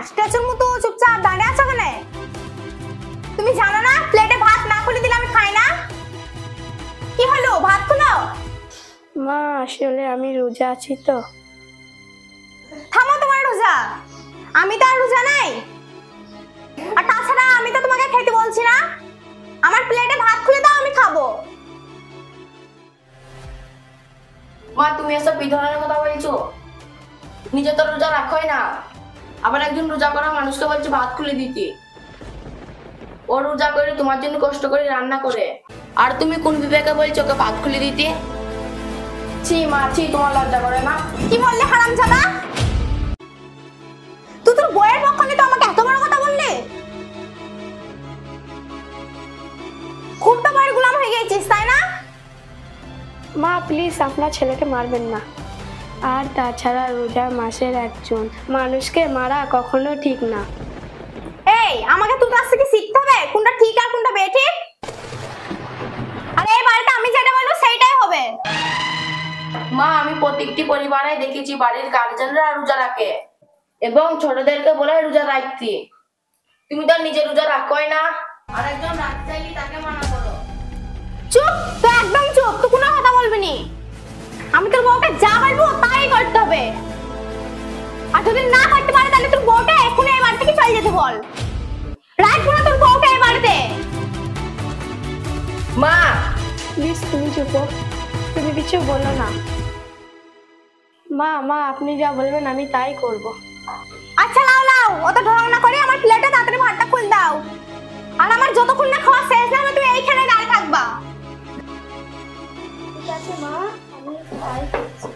স্ট্যাচুর মতো চুপচাপ দাঁড়িয়ে আছো কেন? তুমি জানো না প্লেটে ভাত না খুলে দিলে আমি খাই না? কি হলো, ভাত খুলো। মা আসলে আমি রোজা আছি তো। থামো তোমার রোজা, আমি তো আর রোজা নাই। আর তাছাড়া আমি তো তোমাকে খেতে বলছি না। আমার প্লেটে ভাত খুলে দাও, আমি খাবো। মা তুমি এসব বিধরনের কথা বলছো? নিজে তো রোজা রাখোই না, আবার একজন রোজা করা মানুষকে বলছে ভাত খুলে দিতে। ও রোজা করে তোমার জন্য কষ্ট করে রান্না করে, আর তুমি কোন বিবেকে বলছো ওকে ভাত খুলে দিতে? ছি মা ছি, তোমার লজ্জা করে না? কি বললে হারামজাদা? তুই তোর বইয়ের পক্ষ নিয়ে তো আমাকে এত বড় কথা বললি? খুব তো বড় গোলাম হয়ে গেছিস, তাই না? মা প্লিজ আপনার ছেলেকে মারবেন না। আর তাছাড়া রোজার মাসের একজন মানুষকে মারা কখনো ঠিক না। এই আমাকে তোর কাছ থেকে শিখতে হবে কোনটা ঠিক আর কোনটা বেঠিক। আর এই বাড়িতে আমি যেটা বলবো সেইটাই হবে। মা আমি প্রত্যেকটি পরিবারে দেখেছি বাড়ির গার্জেনরা রোজা রাখে এবং ছোটদেরকে বলে রোজা রাখতে। তুমি তো নিজে রোজা রাখোই না, আর একজন রাখতে চাইলে তাকে মানা করো। চুপ, তুই একদম চুপ, তুই কোনো কথা বলবি নি। আমি তোর বউকে যা বলবো তাই করতে হবে। আর যদি না করতে পারে তাহলে তোর বউকে এক্ষুনি এই বাড়ি থেকে চলে যেতে বল। রাখবো না তোর বউকে এই বাড়িতে। মা প্লিজ তুমি চুপ, তুমি কিছু বলো না। মা মা আপনি যা বলবেন আমি তাই করব। আচ্ছা লাও লাও, অত ঢং না করে আমার প্লেটে তাড়াতাড়ি ভাতটা খুল দাও। আর আমার যতক্ষণ না খাওয়া শেষ না হবে তুমি এইখানে দাঁড়িয়ে থাকবা। ঠিক আছে মা, আমি তাই করছি।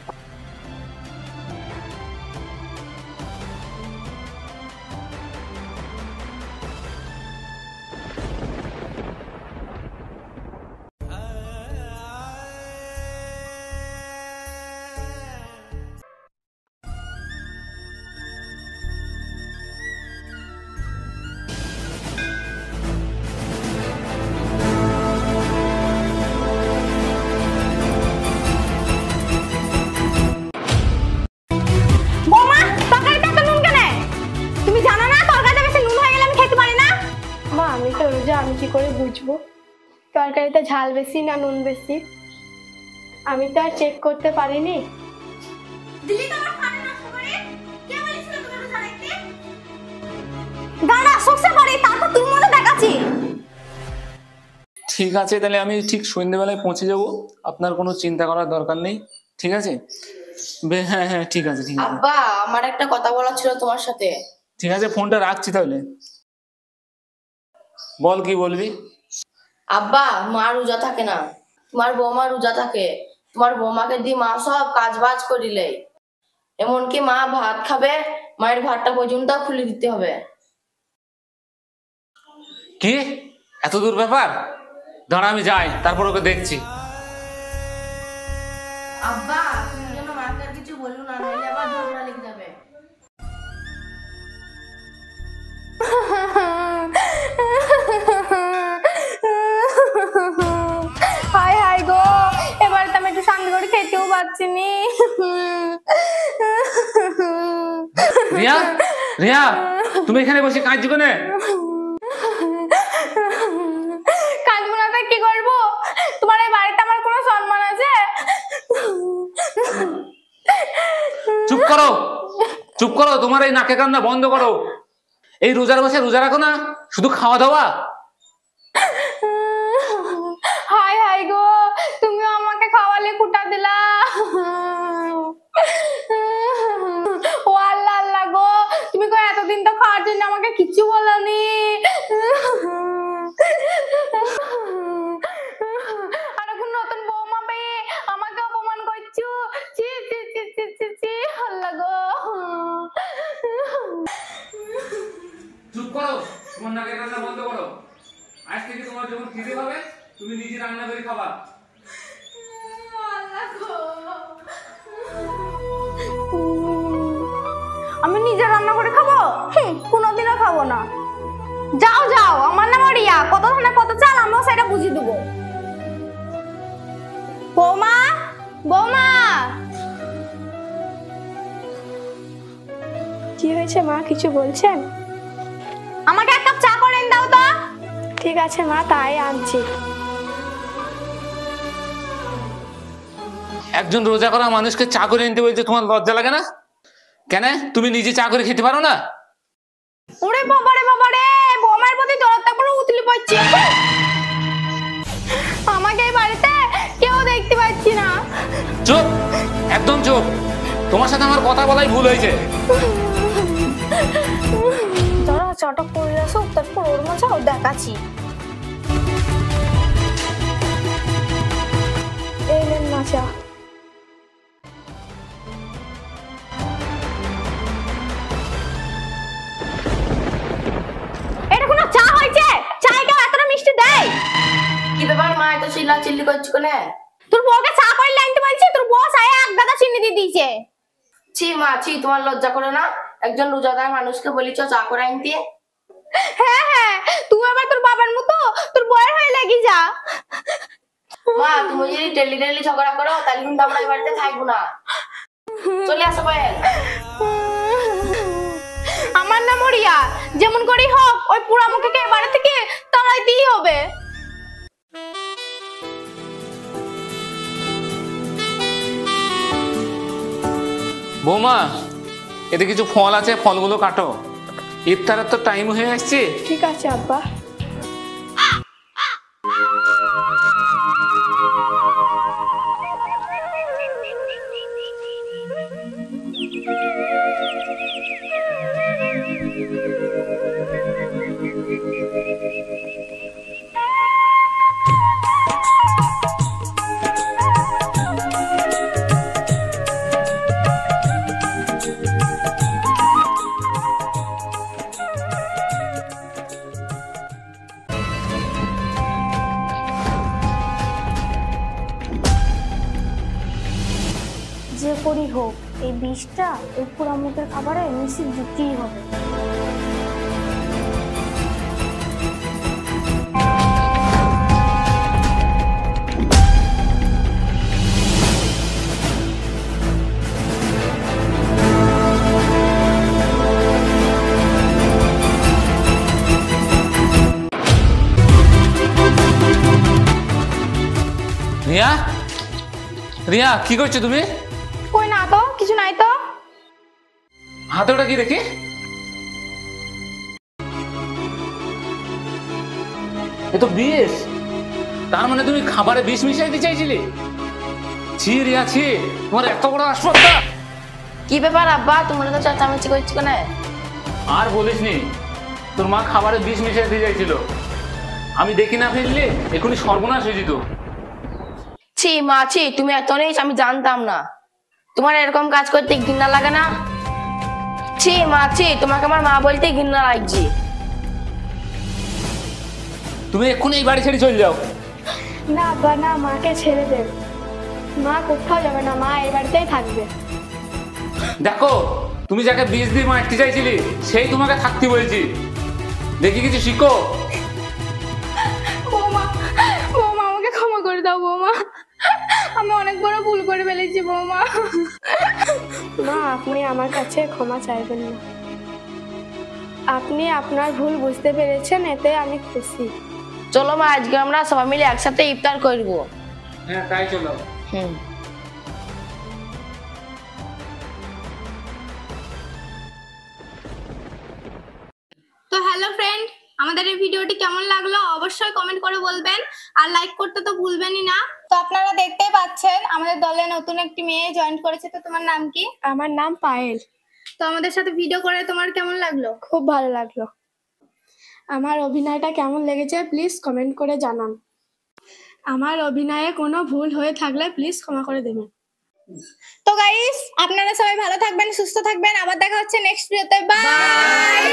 বৌমা, তরকারিতে এত নুন কেন? তুমি জানো না তরকারিতে বেশি নুন হয়ে গেলে আমি খেতে পারি না? মা আমি তো রোজা, আমি কি করে বুঝবো তরকারিতে ঝাল বেশি না নুন বেশি? আমি তো আর চেক করতে পারিনি। দিলি তো আমার খানা নষ্ট করে। কে বলেছিল তোকে রোজা রাখতে? দাঁড়া, সুখসে পড়ি, তারপর তোর মতো দেখাচ্ছি। ঠিক আছে, তাহলে আমি ঠিক সন্ধ্যেবেলায় পৌঁছে যাব, আপনার কোনো চিন্তা করার দরকার নেই। ঠিক আছে? হ্যাঁ হ্যাঁ ঠিক আছে ঠিক আছে। আব্বা আমার একটা কথা বলার ছিল তোমার সাথে। ঠিক আছে, ফোনটা রাখছি তাহলে। বল কি বলবি? আব্বা মা রোজা থাকে না, তোমার বৌমা রোজা থাকে। তোমার বৌমাকে দিয়ে মা সব কাজ বাজ করিলে, এমনকি মা ভাত খাবে, মায়ের ভাতটা পর্যন্ত খুলে দিতে হবে। কি এত দূর ব্যাপার? দাঁড়া আমি যাই, তারপর ওকে দেখছি। আব্বা তুমি যেন মাকে আর কিছু বলো না, নইলে আবার ঝগড়া লেগে যাবে। হায় হায় গো, এবার তো আমি একটু শান্তি করে খেতেও পাচ্ছি নি। রিয়া, রিয়া তুমি এখানে বসে কাঁদছো কেন? কাঁদবো না তো কি করবো? তোমার এই বাড়িতে আমার কোনো সম্মান আছে? চুপ করো, চুপ করো, তোমার এই নাকে কান্না বন্ধ করো। এই রোজার মাসে রোজা রাখো না, শুধু খাওয়া দাওয়া। হায় হায় গো, তুমি আমাকে খাওয়ালে কুটা দিলা। ও আল্লাহ আল্লাহ গো, তুমি কই এতদিন তো খাওয়ার জন্য আমাকে কিছু বলনি। আর এখন নতুন বৌমা পেয়ে আমাকে অপমান করছো। ছি ছি ছি ছি ছি ছি, আল্লাহ গো। চুপ করো, তোমার নাকে কান্না বন্ধ করো। আজ থেকে তোমার যখন খিদে হবে তুমি নিজে রান্না করে খাবা। আমি নিজে রান্না করে খাবো? কোনোদিনও খাবো না। যাও যাও, আমার নাম রিয়া, কত ধানে কত চাল আমিও সেটা বুঝিয়ে দেবো। বৌমা, বৌমা। কি কি হয়েছে মা, কিছু বলছেন? আমাকে এক কাপ চা করে এনে দাও তো। ঠিক আছে মা, তাই আনছি। একজন রোজা করা মানুষকে চা করে নিতে বলছে, তোমার লজ্জা লাগে না? কেন তুমি নিজে চা করে খেতে পারো না? ওরে বাবা রে, বৌমার প্রতি দরদটা পুরো উতলি পড়ছে। আমাকে এই বাড়িতে কেউ দেখতে পাচ্ছি না। চুপ, একদম চুপ। তোমার সাথে আমার কথা বলাই ভুল হয়েছে। যারা চাটা করে আসো, তারপর ওর মজাও দেখাচ্ছি। এই নেন মা চা। এটা কোনো চা হয়েছে? চায়ে কেউ এতটা মিষ্টি দেয়? কি ব্যাপার মা, এত চিল্লি করছো কেন? তোর বউকে চা করে আনতে বলছি, তোর বউ চায়ে এক গাদা চিনি দিয়ে দিয়েছে। ছি মা ছি, তোমার লজ্জা করে না? একজন রোজাদার মানুষকে বলিছ চা করে আনতে? হ্যাঁ, তুই আবার তোর বাবার মতো তোর বউয়ের হয়ে লেগে যা। মা তুমি যদি ডেলি ঝগড়া করো তাহলে কিন্তু আমরা এই বাড়িতে থাকবো না। চলে আসো পায়েল। আমার নাম রিয়া, যেমন করেই হোক ওই পুরা মুখে বাড়ি থেকে তাড়াইতেই হবে। বৌমা, এতে কিছু ফল আছে, ফলগুলো কাটো। ইফতারের তো টাইম হয়ে আসছে। ঠিক আছে আব্বা। যে করেই হোক এই বিষটা ওই পোড়ামুখের খাবারে মিশিয়ে দিতেই হবে। রিয়া, রিয়া কি করছো তুমি? কই না তো, কিছু নাই তো। হাতে ওটা কি দেখি? এ তো বিষ। তার মানে তুমি খাবারে বিষ মিশাইতে চাইছিলে? ছি রিয়া ছি, তোমার এত বড় আসপত্তা! কি ব্যাপার আব্বা, তোমরা তো চেঁচামেচি করছো কেন? আর বলিসনি, তোর মা খাবারে বিষ মিশাইতে চাইছিল। আমি দেখি না ফেললে এখনই সর্বনাশ হয়ে যেত। ছি মা ছি, তুমি এত নিস আমি জানতাম না। তোমার এরকম কাজ করতে ঘৃণা লাগে না? ছি মা ছি, তোমাকে আমার মা বলতে ঘৃণা লাগছে। তুমি এক্ষুনি এই বাড়ি ছেড়ে চলে যাও। না আব্বা না, মাকে ছেড়ে দেন। মা কোথাও যাবে না, মা এই বাড়িতেই থাকবে। দেখো, তুমি যাকে বিষ দিয়ে মারতে চাইছিলি সেই তোমাকে থাকতে বলছি। দেখি কিছু শিখো। বৌমা, বৌমা আমাকে ক্ষমা করে দাও বৌমা, আমি অনেক বড় ভুল করে ফেলেছি বৌমা। মা আপনি আমার কাছে ক্ষমা চাইবেন না। আপনি আপনার ভুল বুঝতে পেরেছেন, এতে আমি খুশি। চলো মা, আজকে আমরা সবাই মিলে একসাথে ইফতার করবো। হ্যাঁ তাই চলো। হুম। তো হ্যালো ফ্রেন্ড, আমাদের এই ভিডিওটি কেমন লাগলো অবশ্যই কমেন্ট করে বলবেন, আর লাইক করতে তো ভুলবেনই না। তো আপনারা দেখতেই পাচ্ছেন আমাদের দলে নতুন একটি মেয়ে জয়েন করেছে। তো তোমার নাম কি? আমার নাম পায়েল। তো আমাদের সাথে ভিডিও করে তোমার কেমন লাগলো? খুব ভালো লাগলো। আমার অভিনয়টা কেমন লেগেছে প্লিজ কমেন্ট করে জানান। আমার অভিনয়ে কোনো ভুল হয়ে থাকলে প্লিজ ক্ষমা করে দেবেন। তো গাইস, আপনারা সবাই ভালো থাকবেন, সুস্থ থাকবেন। আবার দেখা হচ্ছে নেক্সট ভিডিওতে। বাই।